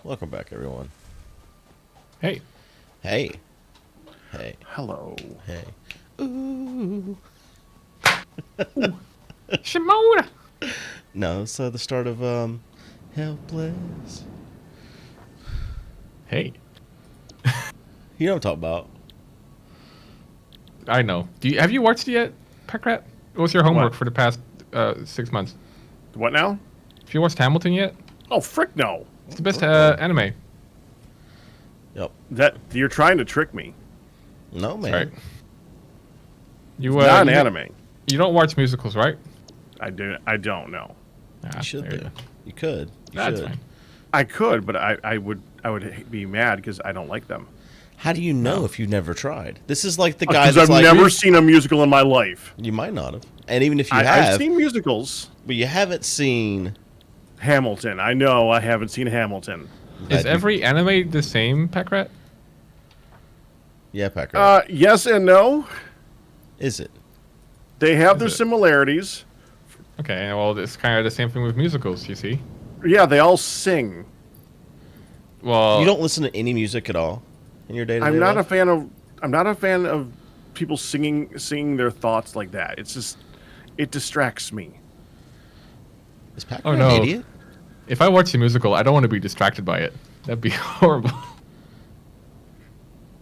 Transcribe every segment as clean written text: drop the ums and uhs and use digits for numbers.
Welcome back, everyone. Hey. Hey. Hey. Hello. Hey. Ooh. Shimona! No, it's the start of Helpless. Hey. You know what I'm talking about. I know. Have you watched it yet, Pakratt? What's your homework What? for the past 6 months? What now? Have you watched Hamilton yet? Oh, frick no. It's the best anime. Yep. That you're trying to trick me. No, man. Right. You It's not an you, anime. You don't watch musicals, right? I don't know. Ah, You should there do. You could. You That's should. fine. I could, but I would be mad because I don't like them. How do you know if you've never tried? This is like the guy Because that's I've like, never seen a musical in my life. you might not have. And even if you I've have, seen musicals. but you haven't seen... Hamilton. I know I haven't seen Hamilton. Is every anime the same, Pakratt? Yeah, Packer. Yes and no. Is it? They have Is their it? similarities. Okay, well, it's kind of the same thing with musicals, you see? Yeah, they all sing. Well, You don't listen to any music at all in your day-to-day I'm not a life? fan of. I'm not a fan of people singing their thoughts like that. It's just, it distracts me. Is Packer Oh, no. an idiot? if I watch a musical, I don't want to be distracted by it. That'd be horrible.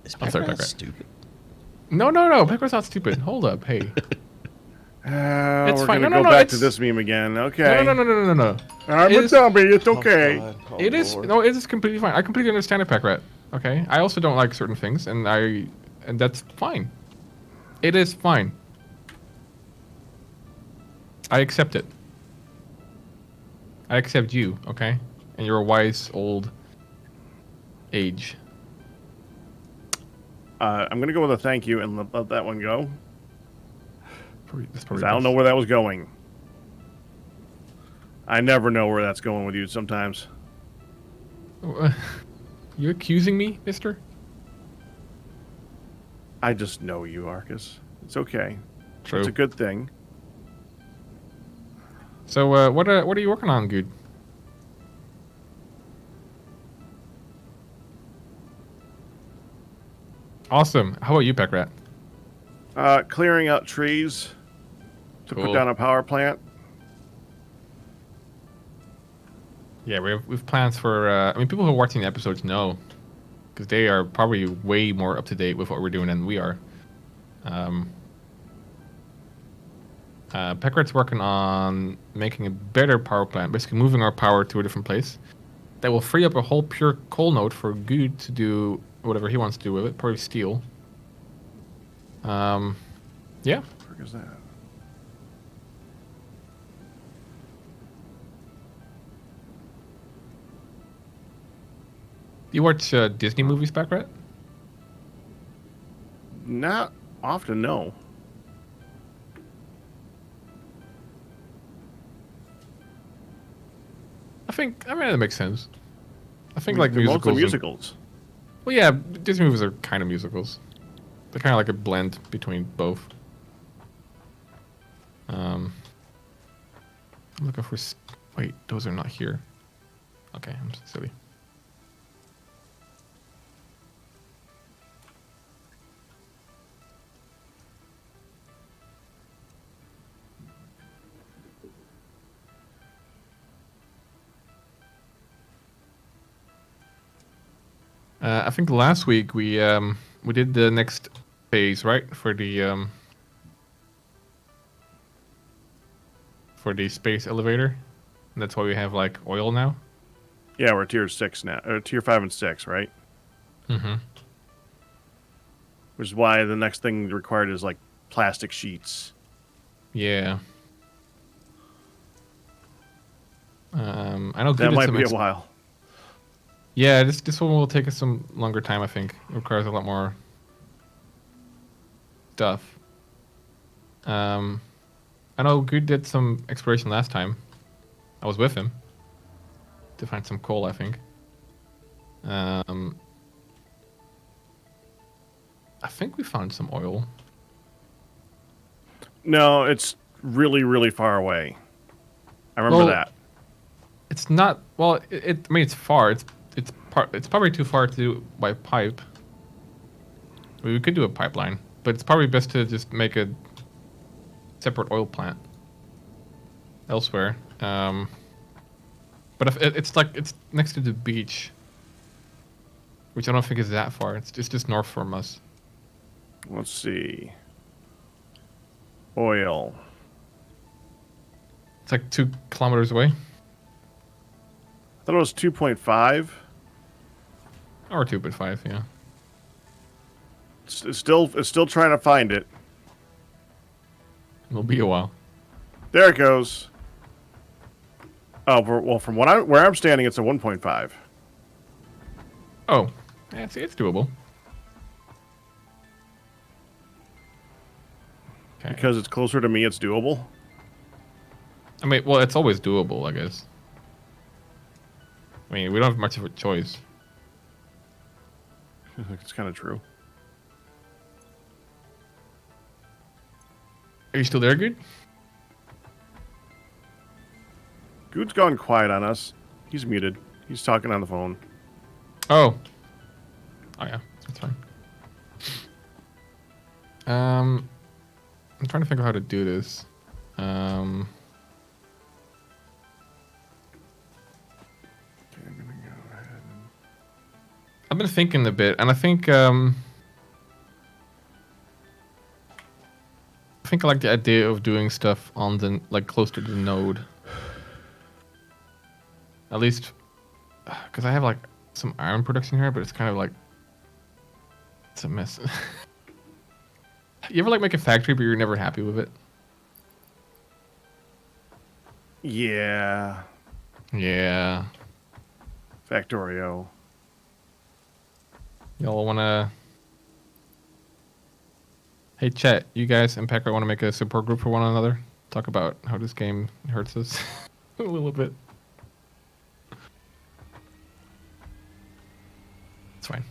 Is I'm sorry, Packer Packer. stupid? No, Pakratt's not stupid. Hold up, hey. We're fine. gonna No, go no, back to it's- this meme again. Okay. No. I'm It a is- dummy. It's okay. Oh, It is Lord. no, it is completely fine. I completely understand it, Pakratt. Okay, I also don't like certain things, and that's fine. It is fine. I accept it. I accept you, okay? And you're a wise old age. I'm gonna go with a thank you and let that one go. That's 'Cause probably I don't know best. where that was going. I never know where that's going with you sometimes. You accusing me, mister? I just know you, Arkas. It's okay. True. It's a good thing. So, what are you working on, Guude? Awesome. How about you, Pakratt? Clearing out trees to put Cool. down a power plant. Yeah, we've plans for. I mean, people who are watching the episodes know, because they are probably way more up to date with what we're doing than we are. Pekrat's working on making a better power plant, basically moving our power to a different place. That will free up a whole pure coal node for Guude to do whatever he wants to do with it, probably steel. Yeah. Where is that? You watch Disney movies, Pekrat? Not often, no. I mean, that makes sense. I think like They're mostly musicals. musicals. Well, yeah, Disney movies are kind of musicals. They're kind of like a blend between both. I'm looking for. Wait, those are not here. Okay, I'm silly. I think last week we did the next phase, right, for the space elevator. And that's why we have like oil now. Yeah, we're tier 6 now. Tier 5 and 6, right? Mm-hmm. Which is why the next thing required is like plastic sheets. Yeah. I know That Guude did might some be a while. Yeah, this one will take us some longer time, I think. It requires a lot more stuff. I know Guude did some exploration last time. I was with him to find some coal, I think. I think we found some oil. No, it's really, really far away. I remember Well, that. It's not. Well, I mean, it's far. It's It's probably too far to do by pipe. We could do a pipeline, but it's probably best to just make a separate oil plant elsewhere. But if it's like it's next to the beach, which I don't think is that far. It's just north from us. Let's see. Oil. It's like 2 kilometers away, I thought it was 2.5. or 2.5. Yeah. It's still trying to find it. It'll be a while. There it goes. Oh, well, from where I'm standing, it's a 1.5. Oh, yeah, it's doable. Okay. Because it's closer to me, it's doable. I mean, well, it's always doable, I guess. I mean, we don't have much of a choice. It's kind of true. Are you still there, Guude? Guude's gone quiet on us. He's muted. He's talking on the phone. Oh. Oh yeah, that's fine. I'm trying to think of how to do this. Okay, I'm gonna go ahead and... I've been thinking a bit, and I think I like the idea of doing stuff on the close to the node. At least, because I have like some iron production here, but it's kind of like it's a mess. You ever like make a factory, but you're never happy with it? Yeah. Yeah. Factorio. Y'all wanna? Hey, chat. You guys and Pakratt want to make a support group for one another? Talk about how this game hurts us a little bit. It's fine.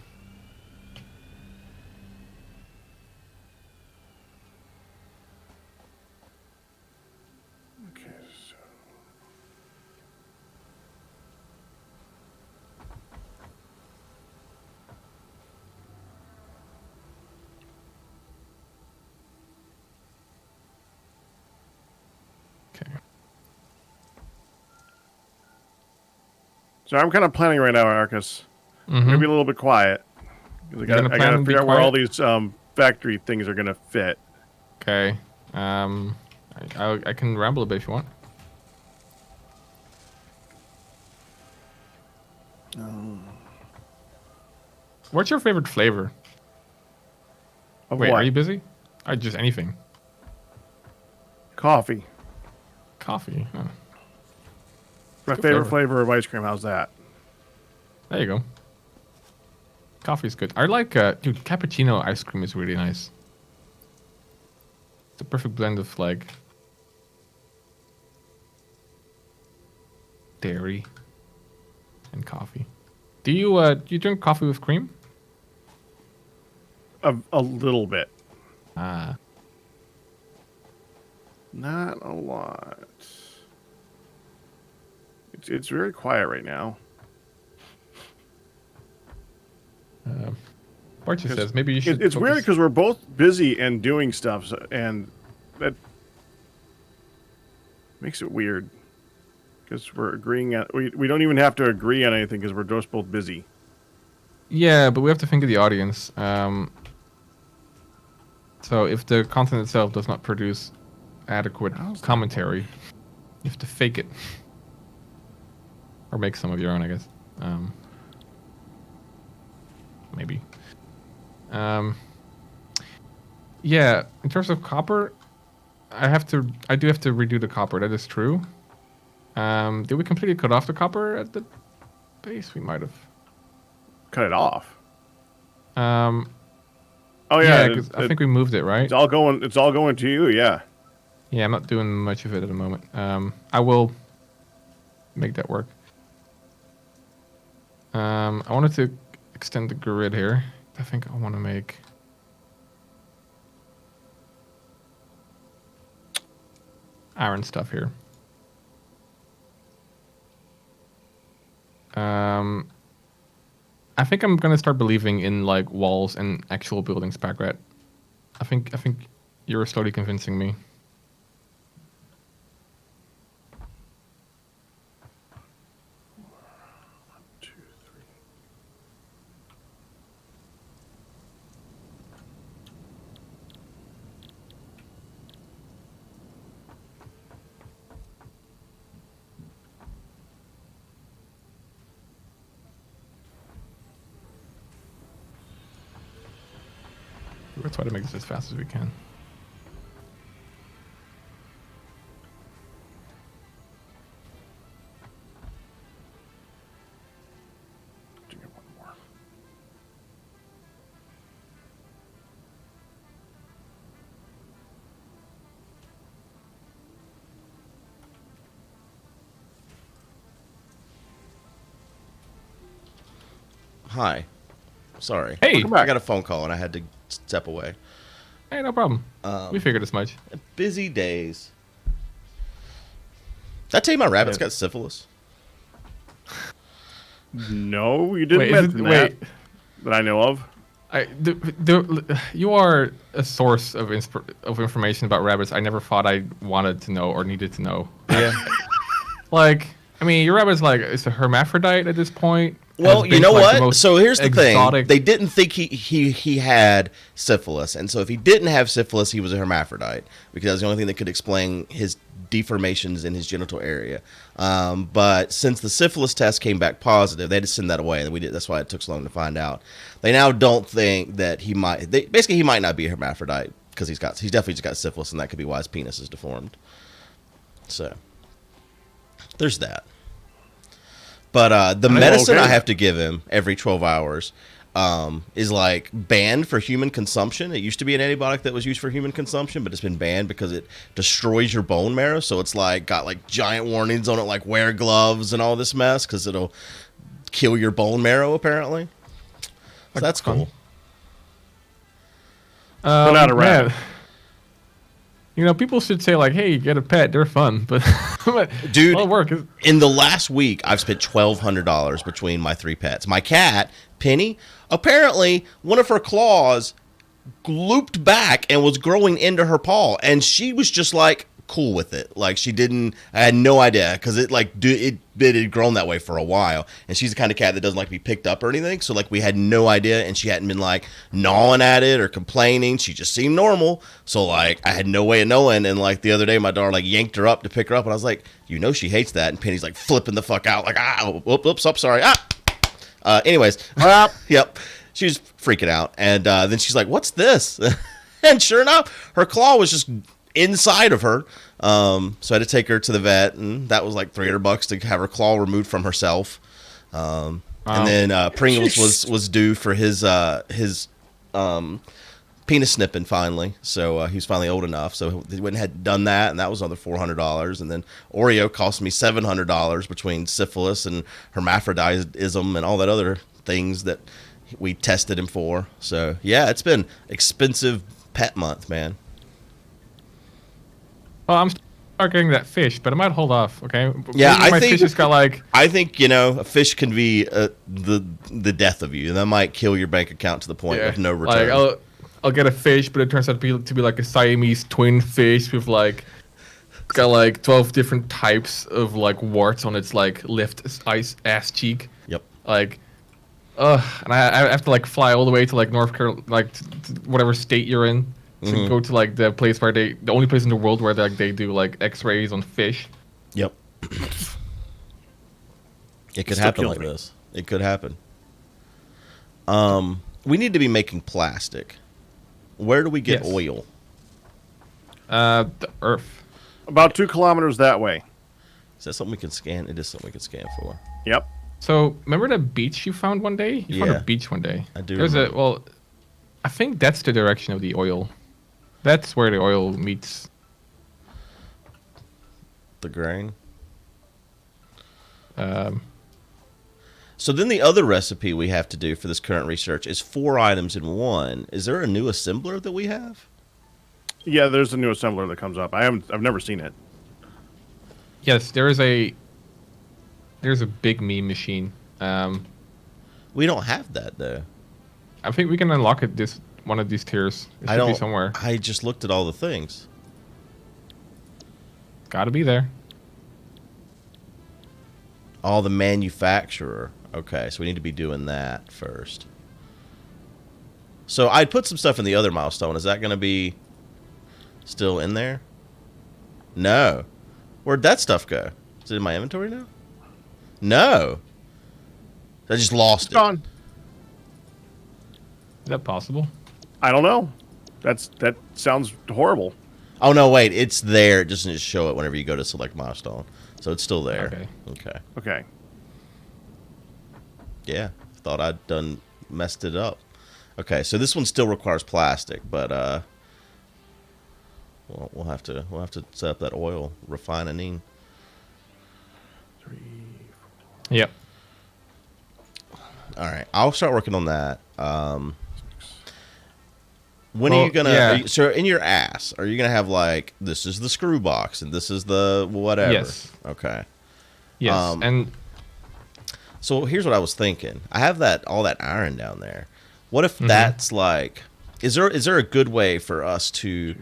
Okay, so... Okay. So I'm kind of planning right now, Arkas. I'm gonna be a little bit quiet. 'Cause I gonna gotta plan and be figure out where all quiet? these factory things are gonna fit. Okay. I can ramble a bit if you want. What's your favorite flavor? Of Wait, what? are you busy? Or just anything? Coffee. Coffee. Huh. My Good favorite flavor of ice cream. How's that? There you go. Coffee's good. I like, dude, cappuccino ice cream is really nice. It's a perfect blend of like dairy and coffee. Do you drink coffee with cream? A little bit. Ah. Not a lot. It's very quiet right now. Barchi says maybe you should. It's weird focus- because we're both busy and doing stuff, and that makes it weird. Because we're agreeing on, we don't even have to agree on anything because we're just both busy. Yeah, but we have to think of the audience. So if the content itself does not produce adequate commentary, you have to fake it. Or make some of your own, I guess. Maybe. Yeah, in terms of copper, I do have to redo the copper, that is true. Did we completely cut off the copper at the base? We might have. Cut it off. Oh yeah, because I think we moved it, right? It's all going to you. Yeah. Yeah, I'm not doing much of it at the moment. I will make that work. I wanted to extend the grid here. I think I want to make iron stuff here. I think I'm gonna start believing in like walls and actual buildings, Pakratt. I think you're slowly convincing me. Two, three. We'll try to make this as fast as we can. Do one more. Hi. Sorry. Hey! Welcome back. I got a phone call and I had to step away. Hey, no problem. We figured as much. Busy days. Did I tell you my rabbit's got syphilis? No, you didn't Wait, mention that I know of. You are a source of information about rabbits I never thought I wanted to know or needed to know. Yeah. Like, I mean, your rabbit's like, it's a hermaphrodite at this point. Well, Has you been, know like, the what? most So here's the exotic- thing. They didn't think he had syphilis. And so if he didn't have syphilis, he was a hermaphrodite. Because that was the only thing that could explain his deformations in his genital area. But since the syphilis test came back positive, they had to send that away. That's why it took so long to find out. They now don't think that he might... basically, he might not be a hermaphrodite. Because he's definitely just got syphilis. And that could be why his penis is deformed. So, there's that. But the medicine okay. I have to give him every 12 hours is like banned for human consumption. It used to be an antibiotic that was used for human consumption, but it's been banned because it destroys your bone marrow. So it's like got like giant warnings on it, like wear gloves and all this mess because it'll kill your bone marrow apparently. So that's fun. cool. But not a rabbit. Man. You know, people should say like, "Hey, get a pet; they're fun." But, Dude, well, work. in the last week, I've spent $1,200 between my 3 pets. My cat, Penny, apparently one of her claws looped back and was growing into her paw, and she was just like cool with it. Like I had no idea because it had grown that way for a while, and she's the kind of cat that doesn't like to be picked up or anything. So like we had no idea, and she hadn't been like gnawing at it or complaining. She just seemed normal. So like I had no way of knowing. And like the other day, my daughter like yanked her up to pick her up, and I was like, you know, she hates that. And Penny's like flipping the fuck out, like whoops, I'm sorry. Anyways, yep. She was freaking out, and then she's like, "What's this?" And sure enough, her claw was just inside of her. So I had to take her to the vet, and that was like $300 to have her claw removed from herself. And then Pringles was due for his penis snipping finally. So he was finally old enough. So he went and had done that, and that was another $400. And then Oreo cost me $700 between syphilis and hermaphroditism and all that other things that we tested him for. So yeah, it's been expensive pet month, man. Well, I'm start getting that fish, but I might hold off. Okay. Yeah, Maybe I think fish just got like. I think a fish can be the death of you. That might kill your bank account to the point of no return. Like I'll get a fish, but it turns out to be like a Siamese twin fish with like. It's got like 12 different types of like warts on its like left ass cheek. Yep. Like, and I have to like fly all the way to like North Carolina, like to whatever state you're in, to go to like the place where the only place in the world where they do like X-rays on fish. Yep. It could Still happen kills like me. this. It could happen. We need to be making plastic. Where do we get Yes. oil? The Earth. About 2 kilometers that way. Is that something we can scan? It is something we can scan for. Yep. So remember the beach you found one day? You found Yeah. a beach one day. I do There's remember. I think that's the direction of the oil. That's where the oil meets. The grain. Um, So then the other recipe we have to do for this current research is 4 items in one. Is there a new assembler that we have? Yeah, there's a new assembler that comes up. I've never seen it. yes, there's a big meme machine. We don't have that though. I think we can unlock it this one of these tiers. It I should be don't. somewhere. I just looked at all the things. Gotta be there. All the manufacturer. Okay, so we need to be doing that first. So I'd put some stuff in the other milestone. Is that going to be still in there? No. Where'd that stuff go? Is it in my inventory now? No. I just lost It's gone. Is that possible? I don't know. That sounds horrible. Oh, no, wait. It's there. It just doesn't show it whenever you go to select milestone. So it's still there. Okay. Okay. Okay. Yeah. Thought I'd done messed it up. Okay, so this one still requires plastic, but we'll have to set up that oil refining. 3, 4. Yep. All right, I'll start working on that. When are Well, you gonna? yeah. So in your ass, are you gonna have like this is the screw box and this is the whatever? Yes. Okay. Yes. And So here's what I was thinking. I have all that iron down there. What if that's like? Is there a good way for us to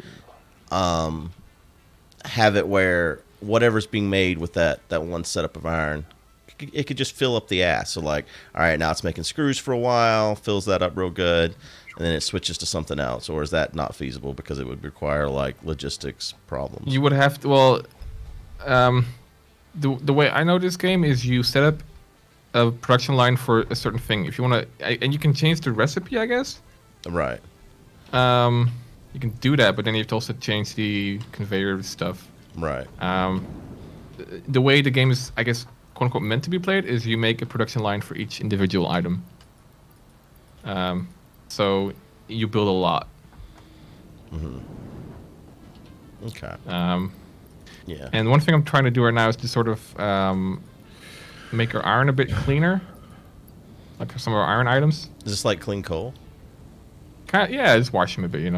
have it where whatever's being made with that one setup of iron, it could just fill up the ass. So like, all right, now it's making screws for a while, fills that up real good, and then it switches to something else. Or is that not feasible because it would require like logistics problems? you would have to. Well, the way I know this game is you set up a production line for a certain thing. If you want to, and you can change the recipe, I guess. Right. You can do that, but then you have to also change the conveyor stuff. Right. The way the game is, I guess, quote unquote, meant to be played is you make a production line for each individual item. So you build a lot. Okay. Yeah. And one thing I'm trying to do right now is to sort of make our iron a bit cleaner, like some of our iron items. Is this like clean coal? Yeah, just wash them a bit,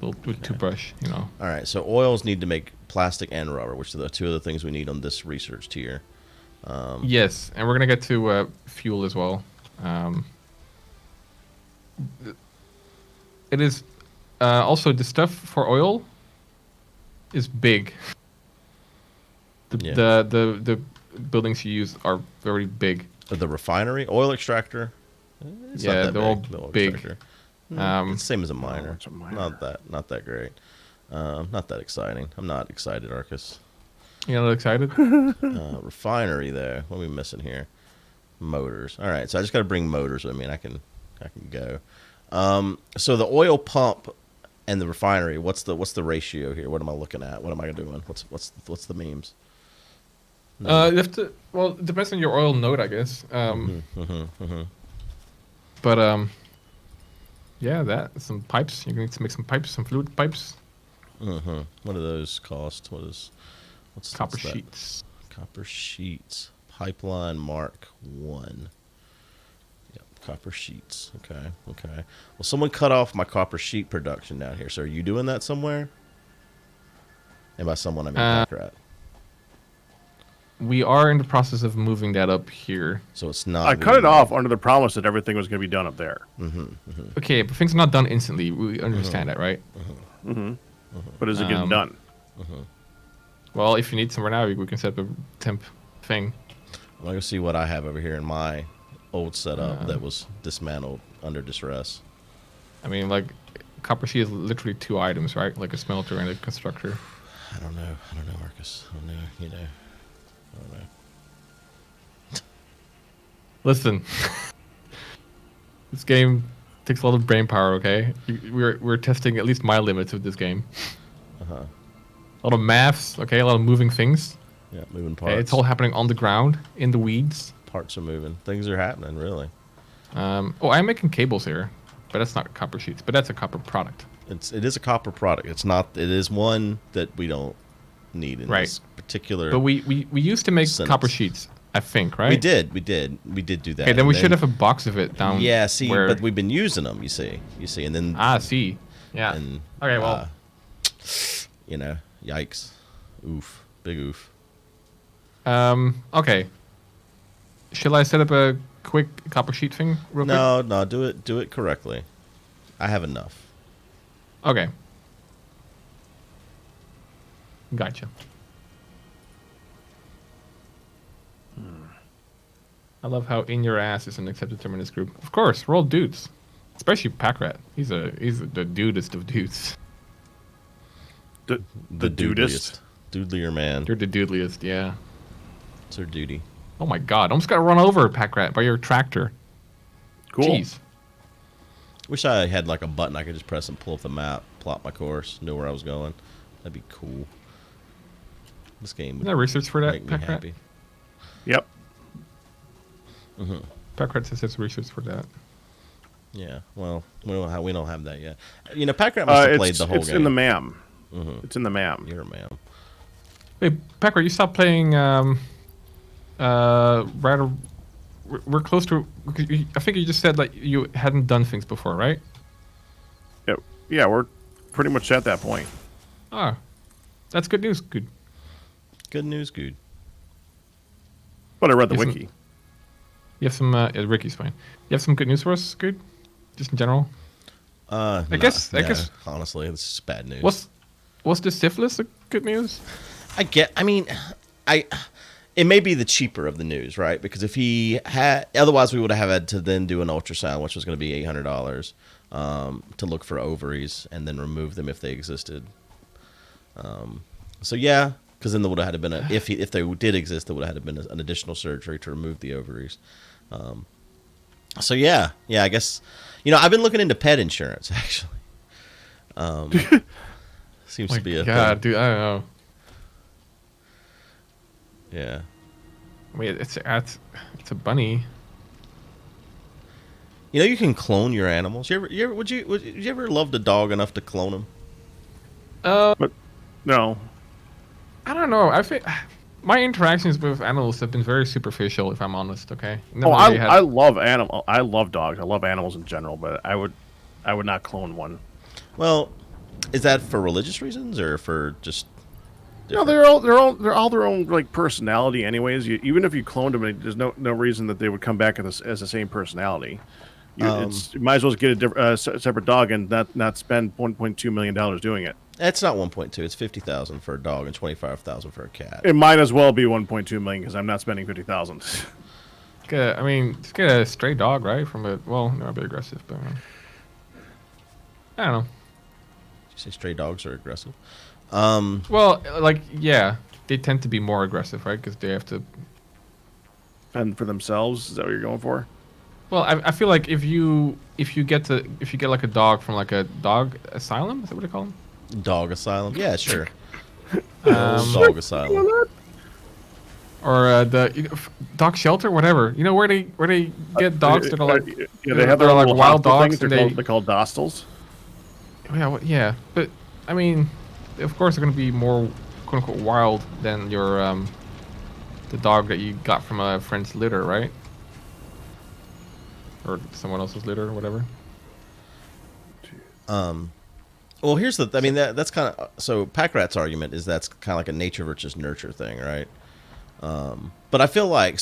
with toothbrush, All right. So oils need to make plastic and rubber, which are the two other things we need on this research tier. Yes, and we're gonna get to fuel as well. It is also the stuff for oil is big. The buildings you use are very big. The refinery, oil extractor. It's not Yeah, that they're all the oil big. extractor. It's the same as a miner. it's a miner. Not that great. Not that exciting. I'm not excited, Arkas. You not excited? Refinery though. What are we missing here? Motors. All right, so I just got to bring motors with me, and I can go. So the oil pump and the refinery. What's the ratio here? What am I looking at? What am I doing? What's the memes? You have to. Well, it depends on your oil node, I guess. But yeah, some pipes. You're going to make some pipes, some fluid pipes. What do those cost? What's Copper that? sheets. Copper sheets. Pipeline Mark 1. Yep, copper sheets. Okay. Well, someone cut off my copper sheet production down here. So are you doing that somewhere? And by someone, I mean Pakratt. We are in the process of moving that up here. So it's not. I cut it off under the promise that everything was going to be done up there. Okay, but things are not done instantly. We understand that, right? But is it getting done? Well, if you need somewhere now, we can set up a temp thing. I'm going to see what I have over here in my old setup that was dismantled under distress. I mean, like, copper sheet is literally 2 items, right? Like a smelter and a constructor. I don't know, Marcus. I don't know, I don't know. Listen, this game takes a lot of brain power. Okay, we're testing at least my limits with this game. A lot of maths. Okay, a lot of moving things. Yeah, moving parts. Okay, it's all happening on the ground in the weeds. Parts are moving. Things are happening, really. I'm making cables here, but that's not copper sheets. But that's a copper product. It is a copper product. It's not. It is one that we don't need in this particular. But we used to make sentence. copper sheets, I think, right? We did do that. Okay, then And we should have a box of it down. Yeah, see, where... but we've been using them. You see, and then see, yeah. and, Okay, well, yikes, oof, big oof. Okay. Shall I set up a quick copper sheet thing real quick? No, do it correctly. I have enough. Okay. Gotcha. I love how in your ass is an accepted term in this group. Of course, we're all dudes. Especially Pakratt. He's the dudest of dudes. The dudest. Doodlier man. You're the dudeliest, yeah. It's our duty. Oh my god, I almost got run over, Pakratt, by your tractor. Cool. Jeez. Wish I had like a button I could just press and pull up the map, plot my course, know where I was going. That'd be cool. This game would Isn't there research for that, make me Pakratt? happy. Yep. Pakratt says there's research for that. Yeah, well, we don't have that yet. You know, Pakratt must have played the whole it's game. in the MAM. It's in the MAM. You're a man. Wait, Pakratt, you stopped playing, we're close to, I think you just said that you hadn't done things before, right? Yeah, we're pretty much at that point. Oh, that's good news. Good. Good news, good. But I read the Yes, wiki. You have some, Ricky's fine. You have some good news for us, good? Just in general? I guess- honestly, this is bad news. Was the syphilis a good news? It may be the cheaper of the news, right? Because if he had, otherwise we would have had to then do an ultrasound, which was going to be $800 to look for ovaries and then remove them if they existed. So yeah, because then there would have had to been if they did exist, there would have had to been an additional surgery to remove the ovaries. So yeah, I guess I've been looking into pet insurance actually. Seems to be a God, thing. dude, I don't know. Yeah. Wait, it's a bunny. You can clone your animals. Would you ever love the dog enough to clone them? But no. I don't know. I think my interactions with animals have been very superficial, if I'm honest. Okay. I love animal. I love dogs. I love animals in general, but I would not clone one. Well, is that for religious reasons or for just? No, they're all their own like personality. Anyways, even if you cloned them, there's no reason that they would come back as the same personality. You might as well get a separate dog and not spend $1.2 million doing it. It's not 1.2. It's 50,000 for a dog and 25,000 for a cat. It might as well be 1.2 million because I'm not spending 50,000. Just get a stray dog, right? Not a bit aggressive, but I don't know. Did you say stray dogs are aggressive? Well, yeah, they tend to be more aggressive, right? Because they have to Fend for themselves. Is that what you're going for? Well, I feel like if you get like a dog from like a dog asylum, is that what they call them? Dog asylum? Yeah, sure. Dog asylum. Or dog shelter, whatever. You know where they get dogs that are like they have their they're like like wild dogs. Things. They're called dostals. Yeah, but I mean, of course, they're gonna be more quote unquote wild than your the dog that you got from a friend's litter, right? Or someone else's litter or whatever. Well, here's that's kind of so Pakratt's argument is that's kind of like a nature versus nurture thing, right? But I feel like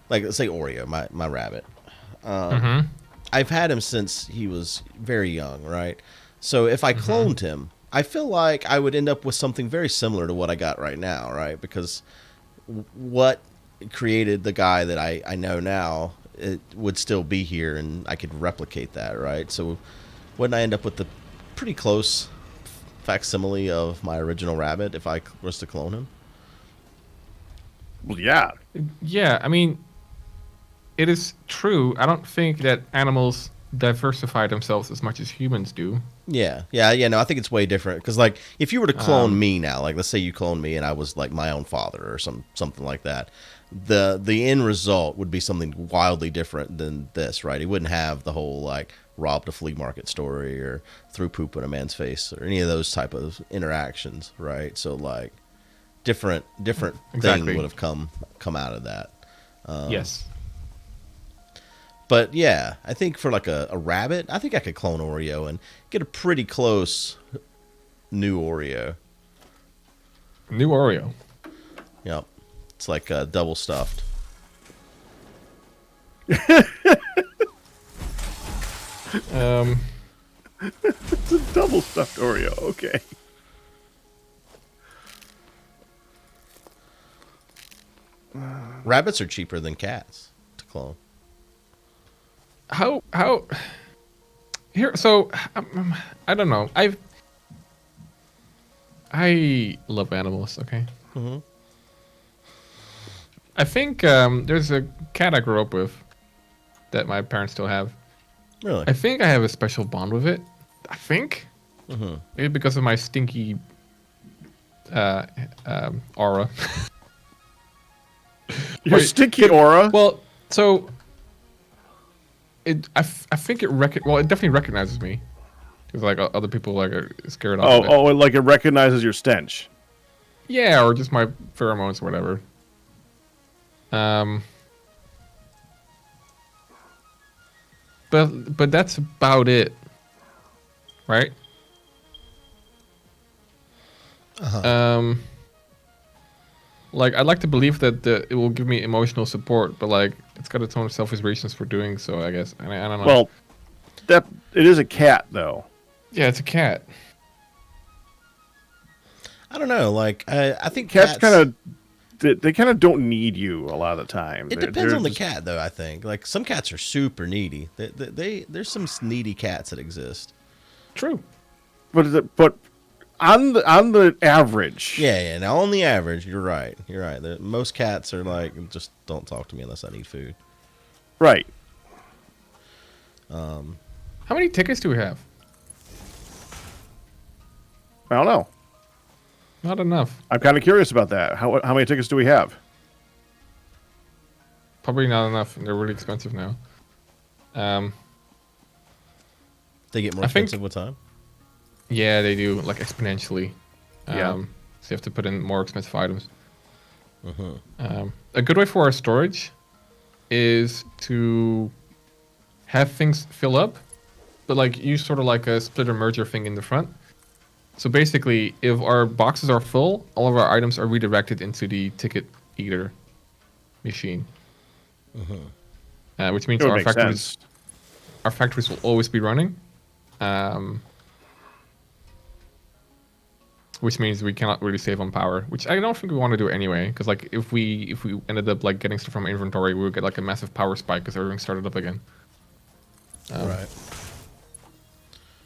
let's say Oreo, my rabbit. I've had him since he was very young, right? So if I cloned him, I feel like I would end up with something very similar to what I got right now, right? Because what created the guy that I know now, it would still be here, and I could replicate that, right? So wouldn't I end up with the pretty close facsimile of my original rabbit if I was to clone him? Well, yeah. Yeah, I mean, it is true. I don't think that animals diversify themselves as much as humans do. Yeah. No, I think it's way different because, like, if you were to clone me now, like, let's say you cloned me and I was like my own father or something like that, the end result would be something wildly different than this, right? He wouldn't have the whole like robbed a flea market story or threw poop in a man's face or any of those type of interactions, right? So like different thing would have come out of that. Yes. But yeah, I think for like a rabbit, I think I could clone Oreo and get a pretty close new Oreo. New Oreo. Yep. It's like double stuffed. It's a double stuffed Oreo. Okay. Rabbits are cheaper than cats to clone. How here? So I don't know. I love animals. Okay. Mm-hmm. I think there's a cat I grew up with that my parents still have. Really? I think I have a special bond with it. I think. Mm-hmm. Maybe because of my stinky aura. Your stinky aura. Well, so I think it it definitely recognizes me. Because like other people like are scared off of it. Oh, like it recognizes your stench. Yeah, or just my pheromones or whatever. But that's about it, right? Uh-huh. Like I'd like to believe that it will give me emotional support, but like it's got its own selfish reasons for doing so, I guess. I don't know. Well, it is a cat though. Yeah, it's a cat. I don't know. Like I think Cats kind of they kind of don't need you a lot of the time. It depends on the cat, though. I think like some cats are super needy. There's some needy cats that exist. True. But on the average, yeah. Now on the average, you're right. Most cats are like, just don't talk to me unless I need food. Right. How many tickets do we have? I don't know. Not enough. I'm kind of curious about that. How many tickets do we have? Probably not enough. They're really expensive now. They get more I think- expensive with time. Yeah, they do, like exponentially. Yeah. So you have to put in more expensive items. Mm-hmm. A good way for our storage is to have things fill up, but like use sort of like a splitter merger thing in the front. So basically, if our boxes are full, all of our items are redirected into the ticket eater machine. Which means It would our make factories sense. will always be running. Which means we cannot really save on power, which I don't think we want to do anyway. Because like if we ended up like getting stuff from inventory, we would get like a massive power spike because everything started up again. Right.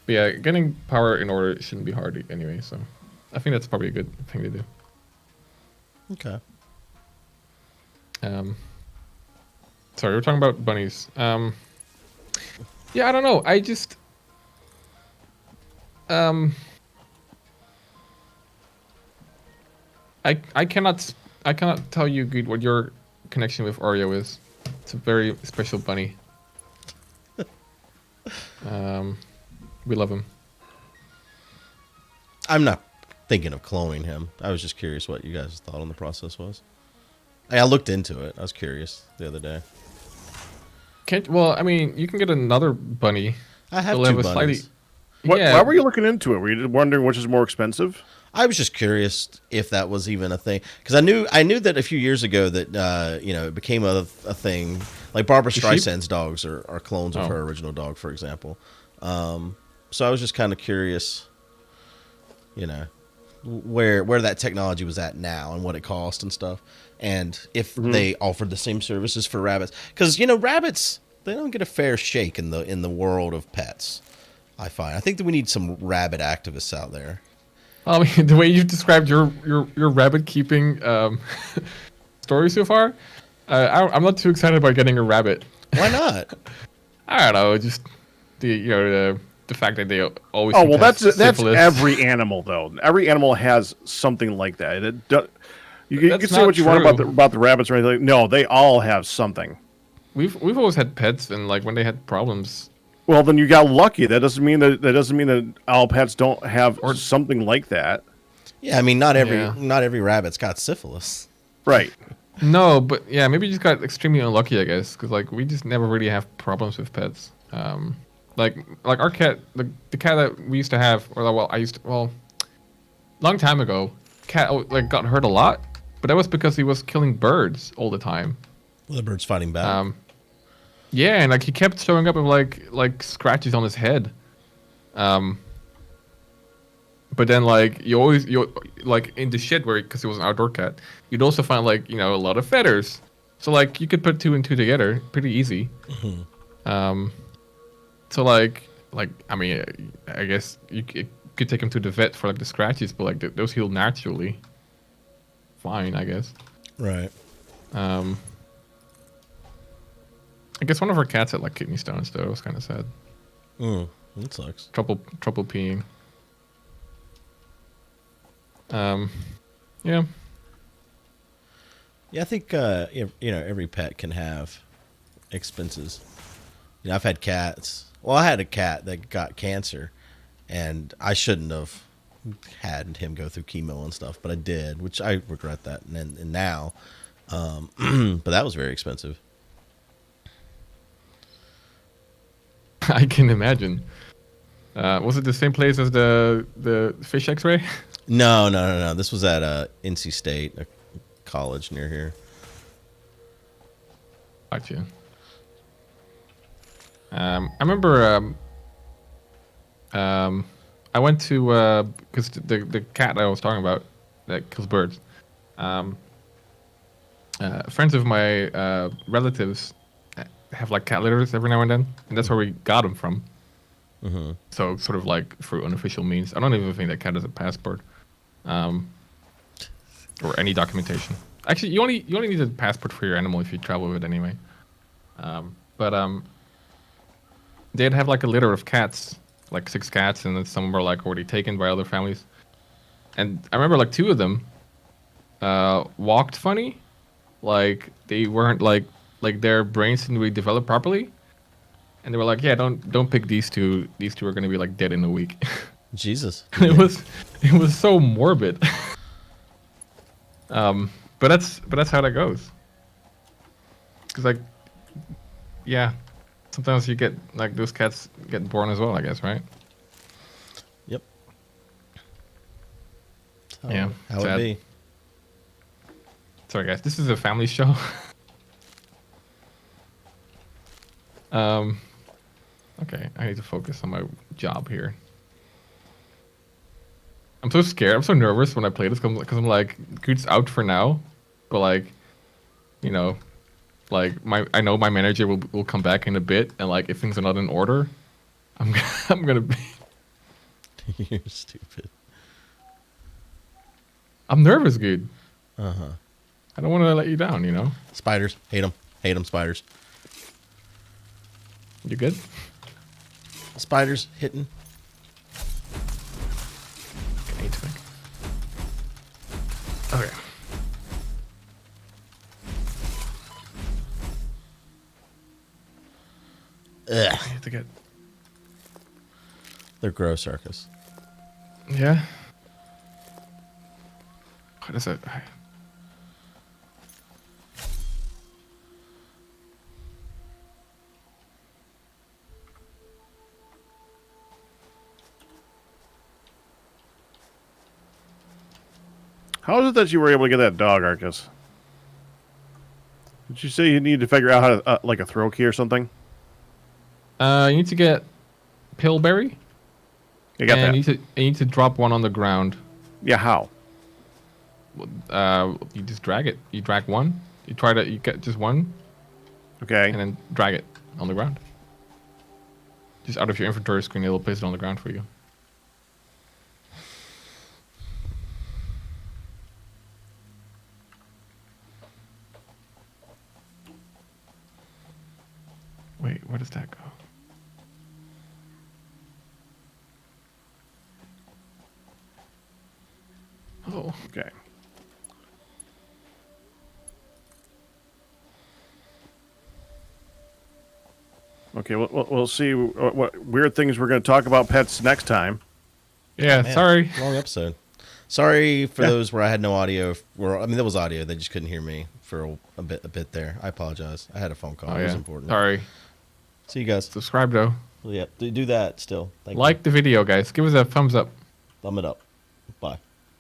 But yeah, getting power in order shouldn't be hard anyway. So I think that's probably a good thing to do. Okay. Sorry, we're talking about bunnies. Yeah, I don't know. I just I cannot tell you, Guude, what your connection with Oreo is. It's a very special bunny. We love him. I'm not thinking of cloning him. I was just curious what you guys thought on the process was. I looked into it. I was curious the other day. Well, I mean, you can get another bunny. I have They'll two have bunnies. Why were you looking into it? Were you wondering which is more expensive? I was just curious if that was even a thing, because I knew that a few years ago that it became a thing. Like Barbara Streisand's dogs are clones of her original dog, for example. So I was just kind of curious, where that technology was at now and what it cost and stuff, and if they offered the same services for rabbits, because rabbits, they don't get a fair shake in the world of pets. I think that we need some rabbit activists out there. I mean, the way you've described your rabbit keeping story so far, I'm not too excited about getting a rabbit. Why not? I don't know, just the fact that they always. Oh well, that's syphilis. every animal though. Every animal has something like that. You That's can say what you want true. about the rabbits or anything. No, they all have something. We've always had pets, and like when they had problems. Well, then you got lucky. That doesn't mean that all pets don't have something like that. Yeah, I mean, not every rabbit's got syphilis. Right. No, but yeah, maybe you just got extremely unlucky, I guess, because like we just never really have problems with pets. Like our cat, the cat that we used to have, long time ago, cat like got hurt a lot, but that was because he was killing birds all the time. Well, the bird's fighting back. Yeah, and like he kept showing up with like scratches on his head. But then like you like in the shed where because it was an outdoor cat, you'd also find like a lot of feathers. So like you could put two and two together pretty easy. So like I mean I guess you could take him to the vet for like the scratches, but like those heal naturally. Fine, I guess. Right. I guess one of our cats had like kidney stones though. It was kind of sad. That sucks. Trouble peeing. Yeah. Yeah, I think every pet can have expenses. I've had cats. Well, I had a cat that got cancer, and I shouldn't have had him go through chemo and stuff, but I did, which I regret that. And now, but that was very expensive. I can imagine. Was it the same place as the fish X-ray? No. This was at NC State, a college near here. Gotcha. I remember I went to because the cat I was talking about that kills birds. Friends of my relatives have like cat litters every now and then, and that's where we got them from. Mm-hmm. So sort of like through unofficial means. I don't even think that cat has a passport, or any documentation. Actually, you only need a passport for your animal if you travel with it anyway. But they'd have like a litter of cats, like 6 cats, and then some were like already taken by other families. And I remember like 2 of them walked funny, like they weren't like their brains didn't really develop properly. And they were like, yeah, don't pick these two. These 2 are gonna be like dead in a week. Jesus. it was so morbid. But that's how that goes. Cause like, yeah, sometimes you get like those cats get born as well, I guess, right? Yep. Yeah. How it be? Sorry, guys. This is a family show. Okay, I need to focus on my job here. I'm so scared. I'm so nervous when I play this because I'm like, Guude's out for now, but like, like I know my manager will come back in a bit, and like if things are not in order, I'm gonna be. You're stupid. I'm nervous, Guude. I don't want to let you down. Spiders. Hate them, spiders. You good? Spiders hitting. Okay, need to make. Okay. Ugh. I have to get. They're gross, Arkas. Yeah. What is it? How is it that you were able to get that dog, Arkas? Did you say you need to figure out how to, like a throw key or something? You need to get Pillberry. You got that. You need to drop one on the ground. Yeah, how? You just drag it. You drag one. You get just one, Okay. and then drag it on the ground. Just out of your inventory screen, it'll place it on the ground for you. Wait, where does that go? Oh. Okay. Okay, we'll see what weird things we're going to talk about pets next time. Yeah, Man, sorry. Long episode. Sorry for those where I had no audio. There was audio. They just couldn't hear me for a bit there. I apologize. I had a phone call. Oh, It was yeah. important. Sorry. See you guys. Subscribe, though. Well, yeah, do that still. Thank you. Like the video, guys. Give us a thumbs up. Thumb it up.